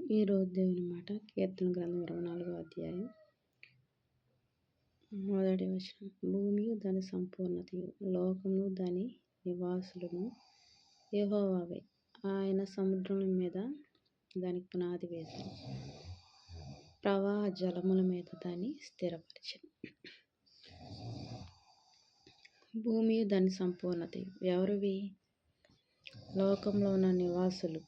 ఈరోజు దేవుని మాట కీర్తన గ్రంథం 24వ అధ్యాయం 1వ వచనం. భూమియు దాని సంపూర్ణతయు లోకమును దాని నివాసులను యెహోవావే. ఆయన సముద్రముల మీద దానికి పునాది వేశాను, ప్రవాహ జలముల మీద దాన్ని స్థిరపరిచాను. భూమియు దాని సంపూర్ణతయు ఎవరివి? లోకంలో ఉన్న నివాసులు.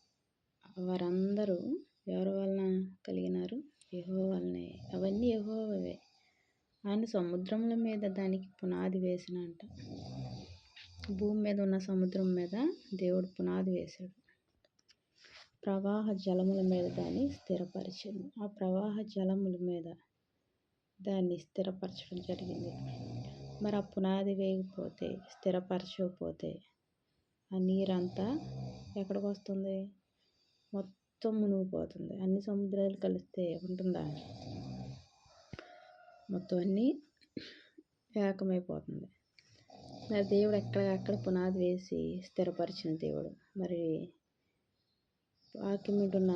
వారందరూ ఎవరి వలన కలిగినారు? యెహోవా వలనే. అవన్నీ యెహోవావే. ఆయన సముద్రముల మీద దానికి పునాది వేసినంట. భూమి మీద ఉన్న సముద్రం మీద దేవుడు పునాది వేశాడు. ప్రవాహ జలముల మీద దాన్ని స్థిరపరిచాను. ఆ ప్రవాహ జలముల మీద దాన్ని స్థిరపరచడం జరిగింది. మరి ఆ పునాది వేయకపోతే, స్థిరపరచకపోతే ఆ నీరంతా ఎక్కడికి వస్తుంది? మొత్తం మునిగిపోతుంది. అన్ని సముద్రాలు కలిస్తే ఉంటుందా? మొత్తం అన్నీ ఏకమైపోతుంది. మరి దేవుడు ఎక్కడికక్కడ పునాది వేసి స్థిరపరిచిన దేవుడు. మరి వాక్యం వింటున్న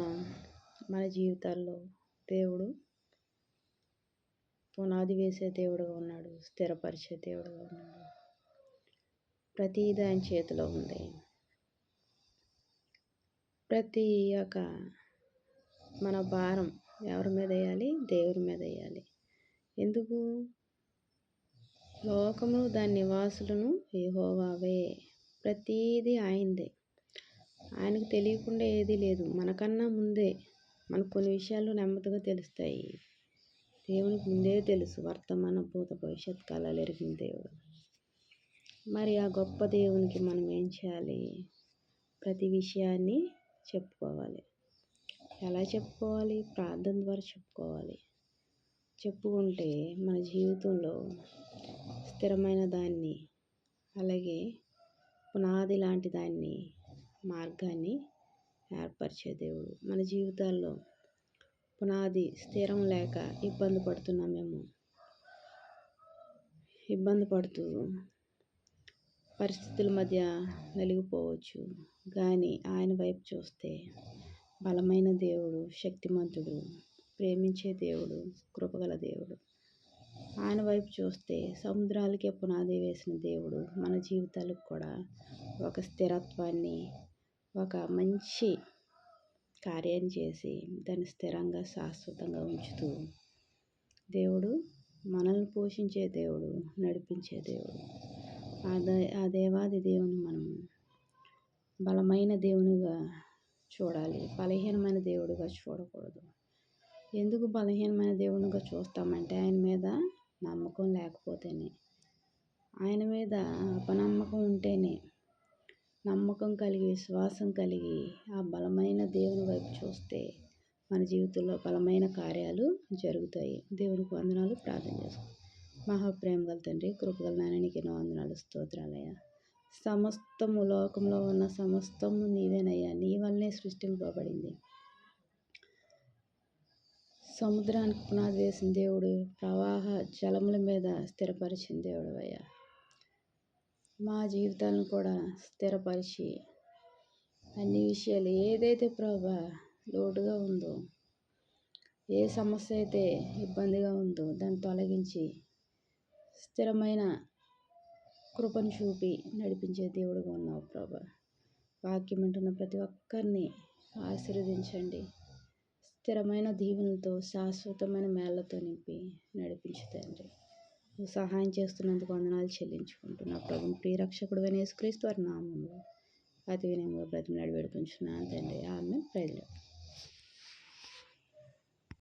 మన జీవితాల్లో దేవుడు పునాది వేసే దేవుడుగా ఉన్నాడు, స్థిరపరిచే దేవుడుగా ఉన్నాడు. ప్రతిదీ ఆయన చేతిలో ఉంది. ప్రతి ఒక్క మన భారం ఎవరి మీద వేయాలి? దేవుడి మీద వేయాలి. ఎందుకు? లోకము దాని నివాసులను యెహోవావే. ప్రతిదీ ఆయనదే. ఆయనకు తెలియకుండా ఏదీ లేదు. మనకన్నా ముందే మనకు కొన్ని విషయాలు నెమ్మదిగా తెలుస్తాయి. దేవునికి ముందే తెలుసు. వర్తమాన భూత భవిష్యత్ కాలాలు ఎరిగిన దేవుడు. మరి ఆ గొప్ప దేవునికి మనం ఏం చేయాలి? ప్రతి విషయాన్ని చెప్పుకోవాలి. ఎలా చెప్పుకోవాలి? ప్రార్థన ద్వారా చెప్పుకోవాలి. చెప్పుకుంటే మన జీవితంలో స్థిరమైన దాన్ని, అలాగే పునాది లాంటి దాన్ని, మార్గాన్ని ఏర్పరిచే దేవుడు. మన జీవితాల్లో పునాది స్థిరం లేక ఇబ్బంది పడుతున్నామేమో. ఇబ్బంది పడుతూ పరిస్థితుల మధ్య నలిగిపోవచ్చు. కానీ ఆయన వైపు చూస్తే బలమైన దేవుడు, శక్తిమంతుడు, ప్రేమించే దేవుడు, కృపగల దేవుడు. ఆయన వైపు చూస్తే సముద్రాలకే పునాది వేసిన దేవుడు మన జీవితాలకు కూడా ఒక స్థిరత్వాన్ని, ఒక మంచి కార్యాన్ని చేసి దాన్ని స్థిరంగా, శాశ్వతంగా ఉంచుతూ దేవుడు మనల్ని పోషించే దేవుడు, నడిపించే దేవుడు. ఆ దేవాది దేవుని మనం బలమైన దేవునిగా చూడాలి, బలహీనమైన దేవుడిగా చూడకూడదు. ఎందుకు బలహీనమైన దేవునిగా చూస్తామంటే ఆయన మీద నమ్మకం లేకపోతేనే, ఆయన మీద అపనమ్మకం ఉంటేనే, నమ్మకం కలిగి, విశ్వాసం కలిగి ఆ బలమైన దేవుని వైపు చూస్తే మన జీవితంలో బలమైన కార్యాలు జరుగుతాయి. దేవునికి వందనాలు. ప్రార్థన చేసుకుంటాం. మహాప్రేమ గల తండ్రి, కృపగల నాయనానికి ఎన్నో వందనాలు, స్తోత్రాలయ్యా. సమస్తము లోకంలో ఉన్న సమస్తము నీవేనయ్యా. నీ వల్లనే సృష్టింపబడింది. సముద్రానికి పునాది వేసిన దేవుడు, ప్రవాహ జలముల మీద స్థిరపరిచిన దేవుడు అయ్యా. మా జీవితాలను కూడా స్థిరపరిచి అన్ని విషయాలు ఏదైతే ప్రభా లోటుగా ఉందో, ఏ సమస్య అయితే ఇబ్బందిగా ఉందో దాన్ని తొలగించి స్థిరమైన కృపను చూపి నడిపించే దేవుడుగా ఉన్నావు ప్రభా. వాక్యం వింటున్న ప్రతి ఒక్కరిని ఆశీర్వదించండి. స్థిరమైన దీవెనలతో, శాశ్వతమైన మేళ్లతో నింపి నడిపించుతండి. నువ్వు సహాయం చేస్తున్నందుకు వందనాలు చెల్లించుకుంటున్నా ప్రభు. ప్రియరక్షకుడు యేసుక్రీస్తు వారి నామములో అతి వినయంగా బ్రతిమలాడి వేడుకొంచున్నాను తండ్రి. ఆమేన్. Praise lord.